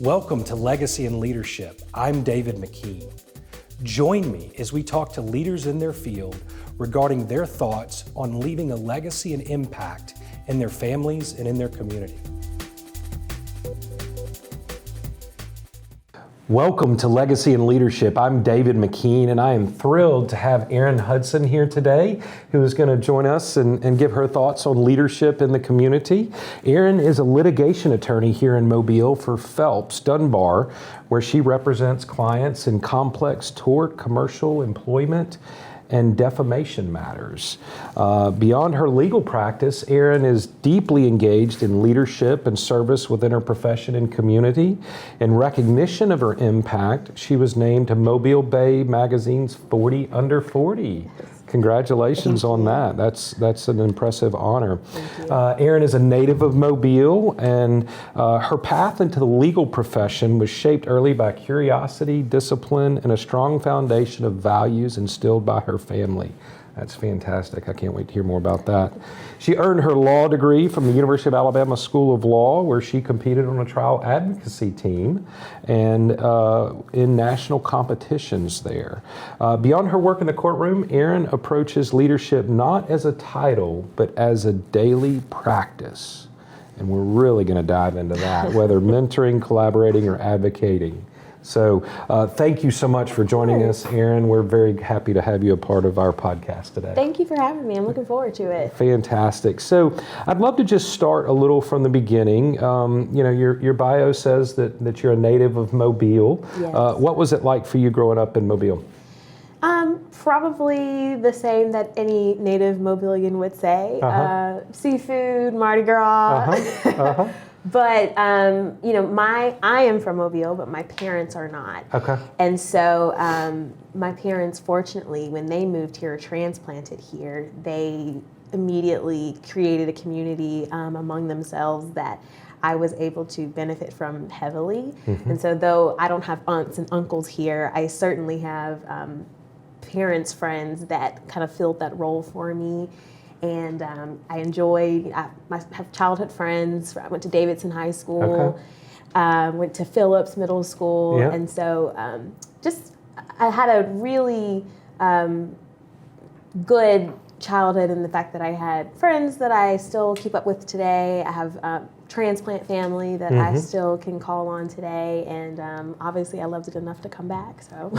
Welcome to Legacy and Leadership. I'm David McKean. Join me as we talk to leaders in their field regarding their thoughts on leaving a legacy and impact in their families and in their community. Welcome to Legacy and Leadership. I'm David McKean, and I am thrilled to have Aryne Hudson here today, who is going to join us and give her thoughts on leadership in the community. Aryne is a litigation attorney here in Mobile for Phelps Dunbar, where she represents clients in complex tort, commercial, employment, and defamation matters. Beyond her legal practice, Aryne is deeply engaged in leadership and service within her profession and community. In recognition of her impact, she was named to Mobile Bay Magazine's 40 Under 40. Congratulations on that. That's an impressive honor. Aryne is a native of Mobile, and her path into the legal profession was shaped early by curiosity, discipline, and a strong foundation of values instilled by her family. That's fantastic. I can't wait to hear more about that. She earned her law degree from the University of Alabama School of Law, where she competed on a trial advocacy team and in national competitions there. Beyond her work in the courtroom, Aryne approaches leadership not as a title, but as a daily practice. And we're really going to dive into that, whether mentoring, collaborating, or advocating. So thank you so much for joining us, Aryne. We're very happy to have you a part of our podcast today. Thank you for having me. I'm looking forward to it. Fantastic. So I'd love to just start a little from the beginning. Your bio says that you're a native of Mobile. Yes. What was it like for you growing up in Mobile? Probably the same that any native Mobilian would say. Seafood, Mardi Gras. But, I am from Mobile, but my parents are not. Okay. And so my parents, fortunately, when they moved here, transplanted here, they immediately created a community among themselves that I was able to benefit from heavily. Mm-hmm. And so though I don't have aunts and uncles here, I certainly have parents, friends that kind of filled that role for me. And I have childhood friends. I went to Davidson High School, went to Phillips Middle School. Yeah. And so I had a really good childhood in the fact that I had friends that I still keep up with today. I have transplant family that I still can call on today, and obviously I loved it enough to come back. So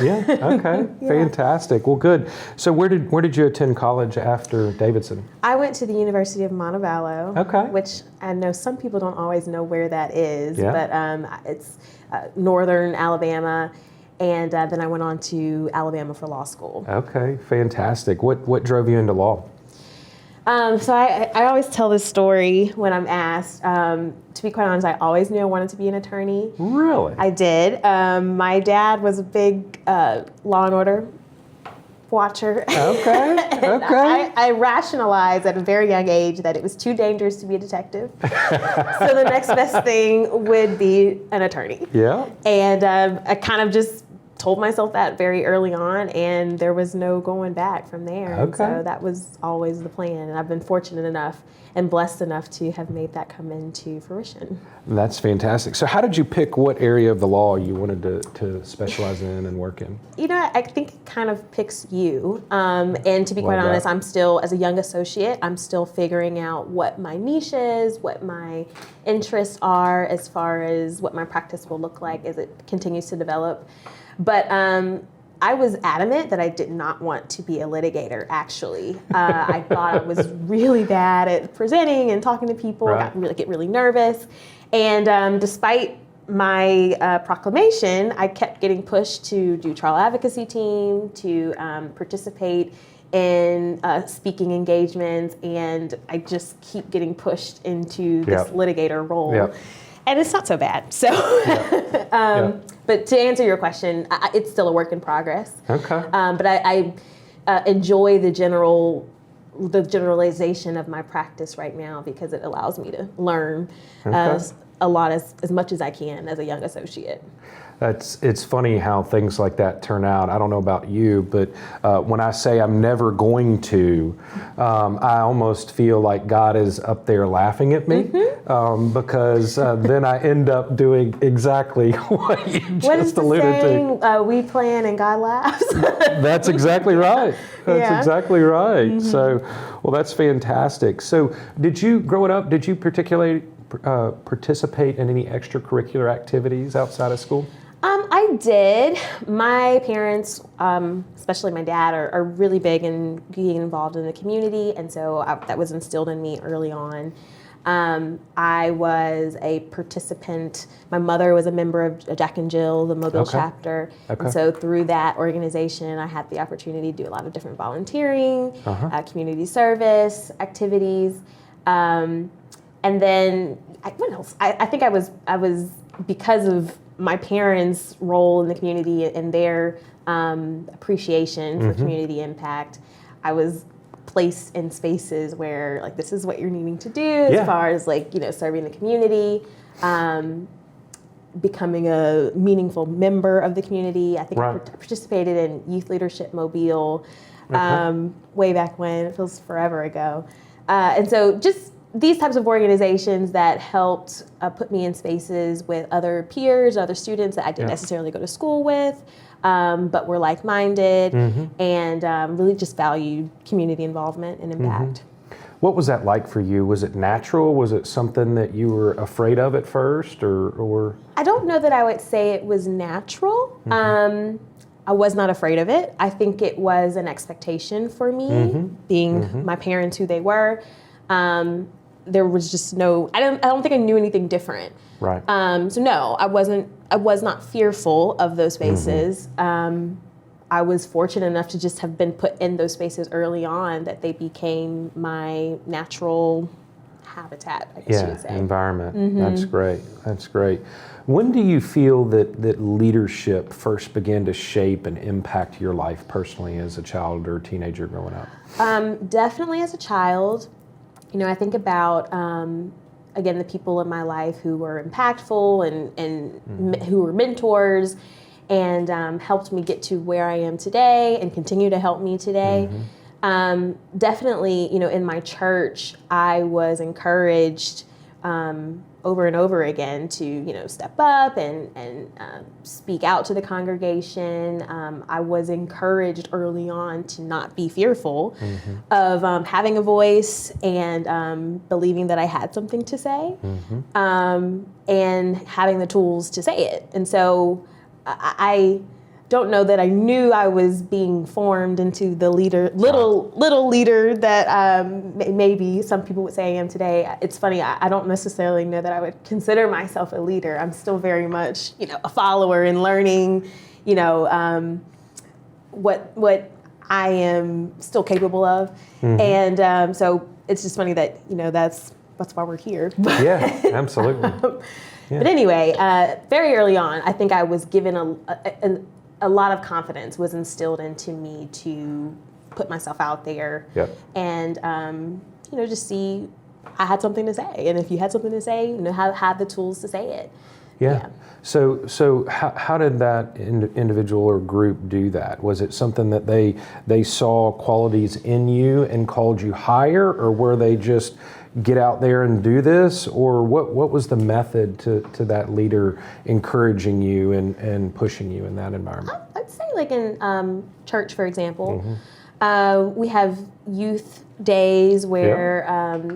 Fantastic. Well, good. So where did you attend college after Davidson? I went to the University of Montevallo, which I know some people don't always know where that is, but it's northern Alabama. And then I went on to Alabama for law school. Okay, fantastic. What drove you into law? So I always tell this story when I'm asked. To be quite honest, I always knew I wanted to be an attorney. Really? I did. My dad was a big Law and Order watcher. Okay. I rationalized at a very young age that it was too dangerous to be a detective. So the next best thing would be an attorney. Yeah. And I kind of just told myself that very early on, and there was no going back from there. Okay. And so that was always the plan, and I've been fortunate enough and blessed enough to have made that come into fruition. That's fantastic. So how did you pick what area of the law you wanted to specialize in and work in? I think it kind of picks you. And to be quite honest, I'm still, as a young associate, I'm still figuring out what my niche is, what my interests are, as far as what my practice will look like as it continues to develop. But I was adamant that I did not want to be a litigator, actually. I thought I was really bad at presenting and talking to people. Right. I get really nervous. And despite my proclamation, I kept getting pushed to do trial advocacy team, to participate in speaking engagements, and I just keep getting pushed into this litigator role. Yep. And it's not so bad. So, but to answer your question, it's still a work in progress. Okay. But I enjoy the generalization of my practice right now because it allows me to learn a lot as much as I can as a young associate. It's funny how things like that turn out. I don't know about you, but when I say I'm never going to, I almost feel like God is up there laughing at me because then I end up doing exactly what you What is just the alluded saying? to. We plan and God laughs. That's exactly right. That's Yeah. exactly right. So, well, that's fantastic. So, growing up, did you particularly participate in any extracurricular activities outside of school? I did. My parents, especially my dad, are really big in being involved in the community, and so that was instilled in me early on. I was a participant. My mother was a member of Jack and Jill, the Mobile chapter. Okay. And so through that organization, I had the opportunity to do a lot of different volunteering, community service activities. And then, what else? I think I was, because of my parents' role in the community and their appreciation for community impact, I was placed in spaces where, like, this is what you're needing to do as far as, like, serving the community, becoming a meaningful member of the community. I think I participated in Youth Leadership Mobile way back when. It feels forever ago. And so just these types of organizations that helped put me in spaces with other peers, other students that I didn't necessarily go to school with, but were like-minded and really just valued community involvement and impact. What was that like for you? Was it natural? Was it something that you were afraid of at first, or? I don't know that I would say it was natural. I was not afraid of it. I think it was an expectation for me, being my parents who they were. There was just no. I don't think I knew anything different. Right. So no, I was not fearful of those spaces. I was fortunate enough to just have been put in those spaces early on that they became my natural habitat, I guess you would say. Environment. That's great. That's great. When do you feel that leadership first began to shape and impact your life personally as a child or teenager growing up? Definitely as a child. I think about, again, the people in my life who were impactful and who were mentors and helped me get to where I am today and continue to help me today. Definitely, in my church, I was encouraged over and over again to, step up and speak out to the congregation. I was encouraged early on to not be fearful of having a voice and believing that I had something to say and having the tools to say it. And so I don't know that I knew I was being formed into the little leader that maybe some people would say I am today. It's funny, I don't necessarily know that I would consider myself a leader. I'm still very much, a follower and learning, what I am still capable of. And so it's just funny that, that's why we're here. Yeah, absolutely. But anyway, very early on, I think I was given a lot of confidence was instilled into me to put myself out there and, just see I had something to say. And if you had something to say, have the tools to say it. Yeah. So how did that individual or group do that? Was it something that they saw qualities in you and called you higher, or were they just get out there and do this, or what was the method to that leader encouraging you and pushing you in that environment? I'd say like in church, for example, we have youth days where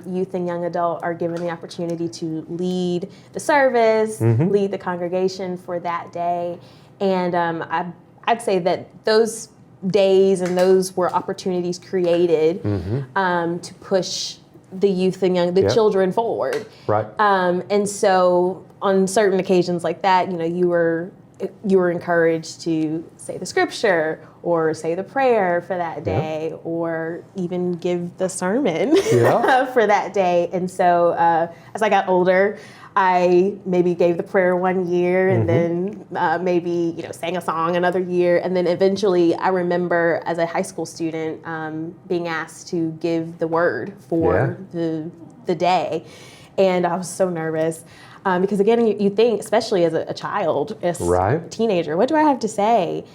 youth and young adult are given the opportunity to lead the service, lead the congregation for that day. And I'd say that those days and those were opportunities created to push the youth and the children forward. Right. And so on certain occasions like that, you were encouraged to say the scripture or say the prayer for that day or even give the sermon for that day. And so as I got older, I maybe gave the prayer one year and then maybe sang a song another year. And then eventually I remember as a high school student being asked to give the word for the day. And I was so nervous because again, you think, especially as a child, as a teenager, what do I have to say?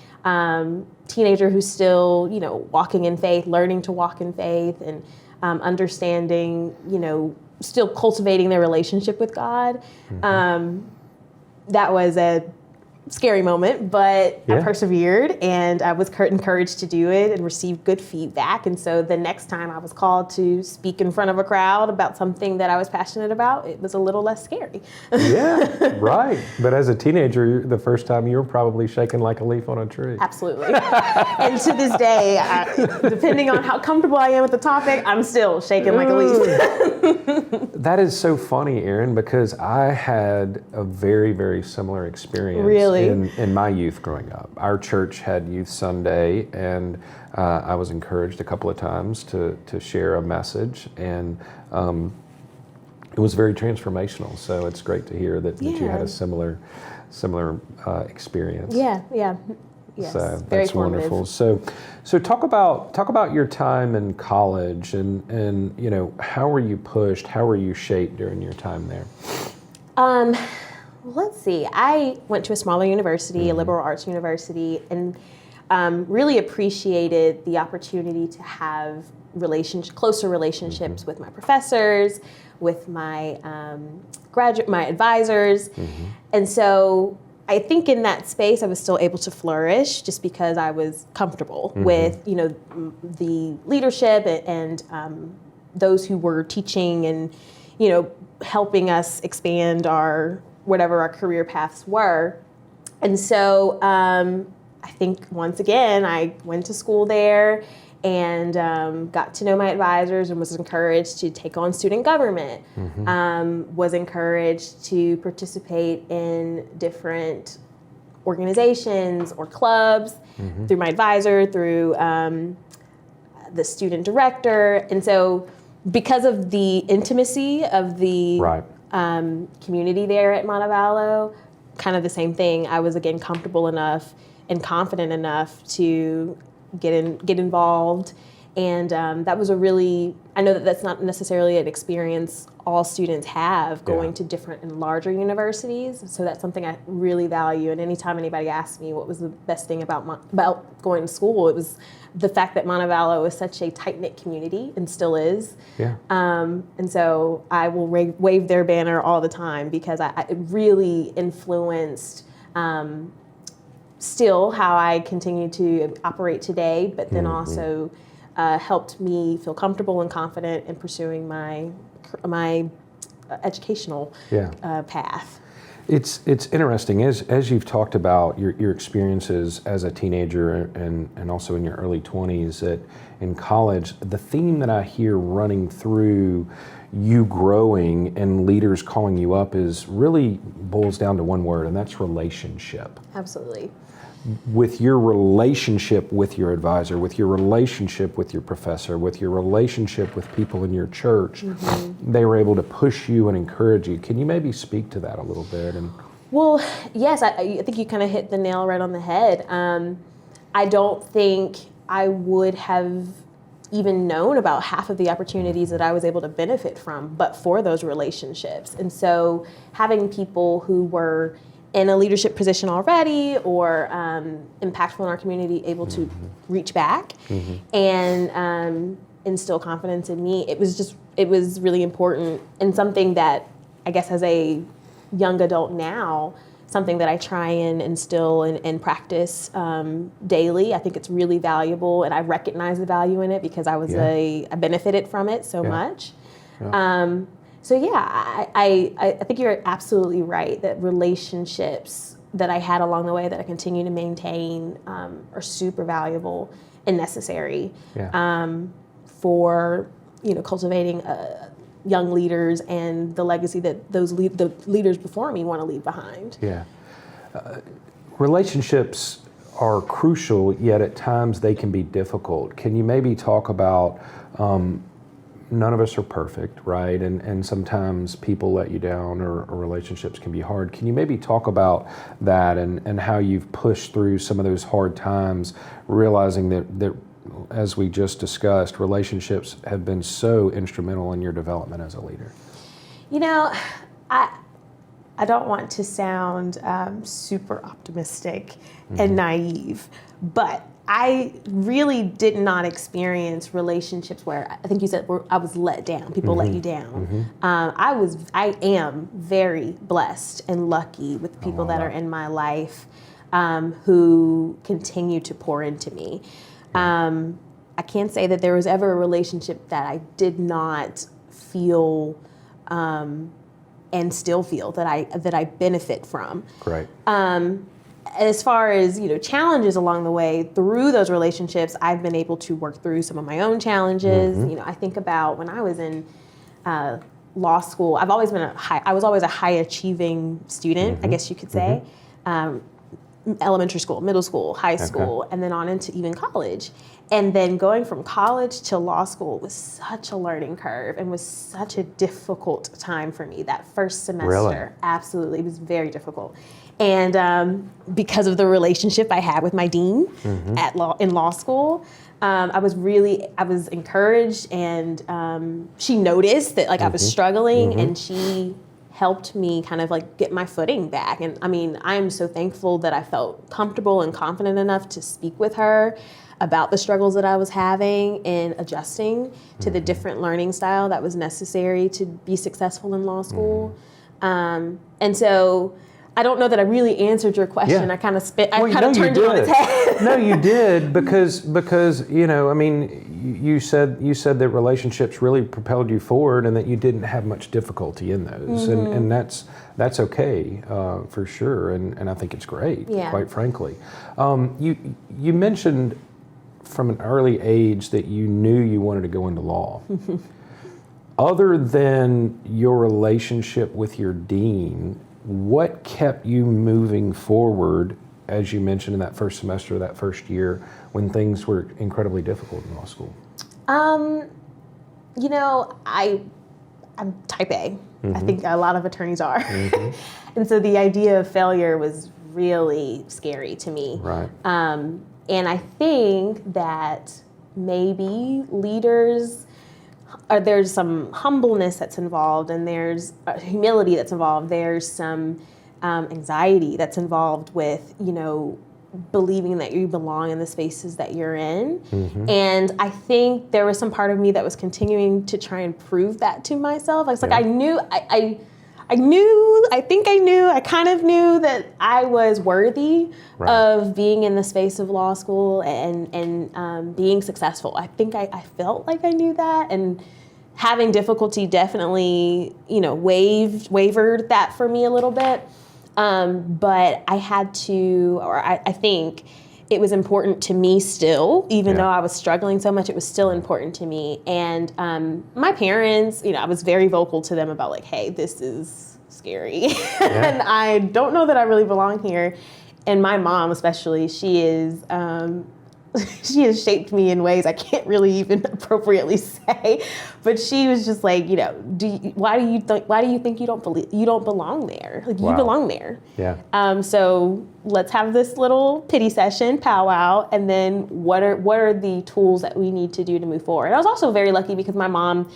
Teenager who's still, walking in faith, learning to walk in faith and understanding, still cultivating their relationship with God. That was a scary moment, but I persevered, and I was encouraged to do it and received good feedback. And so the next time I was called to speak in front of a crowd about something that I was passionate about, it was a little less scary. Yeah, right. But as a teenager, the first time you were probably shaking like a leaf on a tree. Absolutely. And to this day, depending on how comfortable I am with the topic, I'm still shaking like a leaf. That is so funny, Aryne, because I had a very, very similar experience. Really? In my youth growing up. Our church had Youth Sunday, and I was encouraged a couple of times to share a message, and it was very transformational. So it's great to hear that you had a similar experience. Yeah. Yes, so very that's formative. wonderful. So talk about your time in college, and how were you pushed? How were you shaped during your time there? Let's see. I went to a smaller university, a liberal arts university, and really appreciated the opportunity to have closer relationships with my professors, with my my advisors, and so I think in that space I was still able to flourish just because I was comfortable with the leadership and those who were teaching and helping us expand whatever our career paths were. And so I think once again, I went to school there and got to know my advisors and was encouraged to take on student government, was encouraged to participate in different organizations or clubs through my advisor, through the student director. And so because of the intimacy of the community there at Montevallo, kind of the same thing. I was again comfortable enough and confident enough to get involved, and that was I know that that's not necessarily an experience all students have going to different and larger universities. So that's something I really value. And anytime anybody asks me what was the best thing about going to school, it was the fact that Montevallo is such a tight-knit community and still is. Yeah. And so I will wave their banner all the time because it really influenced still how I continue to operate today, but then also helped me feel comfortable and confident in pursuing my educational path. It's interesting as you've talked about your experiences as a teenager and also in your early 20s in college. The theme that I hear running through you growing and leaders calling you up really boils down to one word, and that's relationship. Absolutely. With your relationship with your advisor, with your relationship with your professor, with your relationship with people in your church, they were able to push you and encourage you. Can you maybe speak to that a little bit? Well, yes, I think you kind of hit the nail right on the head. I don't think I would have even known about half of the opportunities that I was able to benefit from, but for those relationships. And so having people who were in a leadership position already or impactful in our community able to reach back and instill confidence in me, it was really important, and something that I guess as a young adult now, something that I try and instill and practice daily. I think it's really valuable, and I recognize the value in it because I benefited from it so much. So I think you're absolutely right that relationships that I had along the way that I continue to maintain are super valuable and necessary for cultivating young leaders and the legacy that the leaders before me want to leave behind. Yeah, relationships are crucial, yet at times they can be difficult. Can you maybe talk about none of us are perfect, right? And sometimes people let you down or relationships can be hard. Can you maybe talk about that and how you've pushed through some of those hard times, realizing that as we just discussed, relationships have been so instrumental in your development as a leader? I don't want to sound super optimistic and naive, but I really did not experience relationships where I think you said where I was let down. People let you down. I am very blessed and lucky with the people that are in my life who continue to pour into me. I can't say that there was ever a relationship that I did not feel and still feel that I benefit from. Great. As far as, challenges along the way, through those relationships, I've been able to work through some of my own challenges. I think about when I was in law school, I was always a high achieving student, I guess you could say. Elementary school, middle school, high school, and then on into even college. And then going from college to law school was such a learning curve and was such a difficult time for me. That first semester, absolutely, it was very difficult. And because of the relationship I had with my dean in law school, I was encouraged, and she noticed that I was struggling, and she helped me kind of get my footing back. And I mean, I'm so thankful that I felt comfortable and confident enough to speak with her about the struggles that I was having and adjusting to the different learning style that was necessary to be successful in law school. And so I don't know that I really answered your question. Yeah. I kind of turned it on its head. No, you did, because I mean, you said that relationships really propelled you forward, and that you didn't have much difficulty in those, and that's okay for sure, and I think it's great, quite frankly. You mentioned from an early age that you knew you wanted to go into law. Other than your relationship with your dean, what kept you moving forward, as you mentioned, in that first semester, that first year, when things were incredibly difficult in law school? I'm type A. I think a lot of attorneys are. And so the idea of failure was really scary to me. Right. And I think that maybe leaders, there's some humbleness that's involved, and there's humility that's involved. There's some anxiety that's involved with, believing that you belong in the spaces that you're in. And I think there was some part of me that was continuing to try and prove that to myself. I was I kind of knew that I was worthy of being in the space of law school and being successful. I think I felt like I knew that, and having difficulty definitely, wavered that for me a little bit. But I had to, or I think it was important to me still, even though I was struggling so much, it was still important to me. And my parents, I was very vocal to them about hey, this is scary. And I don't know that I really belong here. And my mom especially, she has shaped me in ways I can't really even appropriately say, but she was just why do you think you don't belong there? You belong there. Yeah. So let's have this little pity session, powwow, and then what are the tools that we need to do to move forward? And I was also very lucky because my mom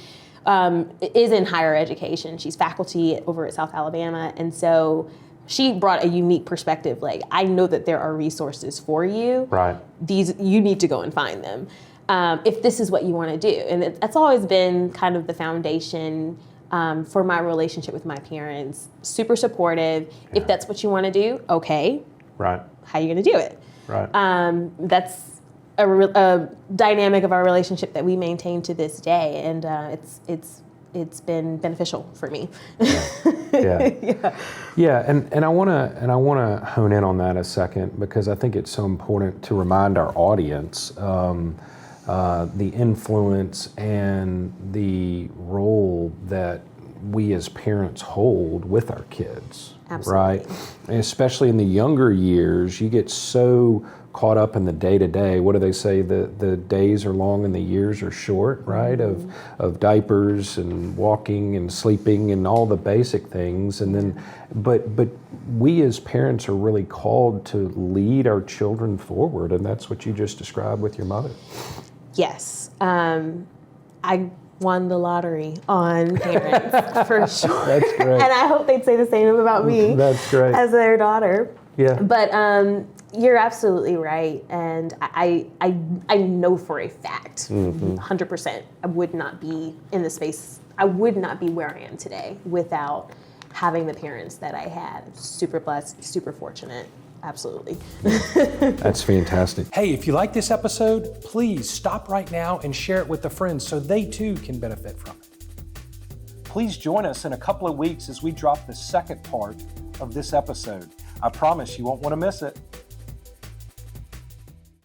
is in higher education. She's faculty over at South Alabama, and so she brought a unique perspective. I know that there are resources for you. Right. You need to go and find them if this is what you want to do. And that's always been kind of the foundation for my relationship with my parents. Super supportive. Yeah. If that's what you want to do, okay. Right. How are you going to do it? Right. That's a dynamic of our relationship that we maintain to this day, and it's been beneficial for me. Yeah, and I want to hone in on that a second, because I think it's so important to remind our audience the influence and the role that we as parents hold with our kids. Absolutely. Right? And especially in the younger years, you get so caught up in the day-to-day. What do they say? The days are long and the years are short, right? Of diapers and walking and sleeping and all the basic things. And then, but we as parents are really called to lead our children forward, and that's what you just described with your mother. Yes. I won the lottery on parents, for sure. That's great. And I hope they'd say the same about me. That's great. As their daughter. Yeah. But you're absolutely right, and I know for a fact, 100%, I would not be in the space. I would not be where I am today without having the parents that I had. Super blessed, super fortunate. Absolutely. That's fantastic. Hey, if you like this episode, please stop right now and share it with a friend so they too can benefit from it. Please join us in a couple of weeks as we drop the second part of this episode. I promise you won't want to miss it.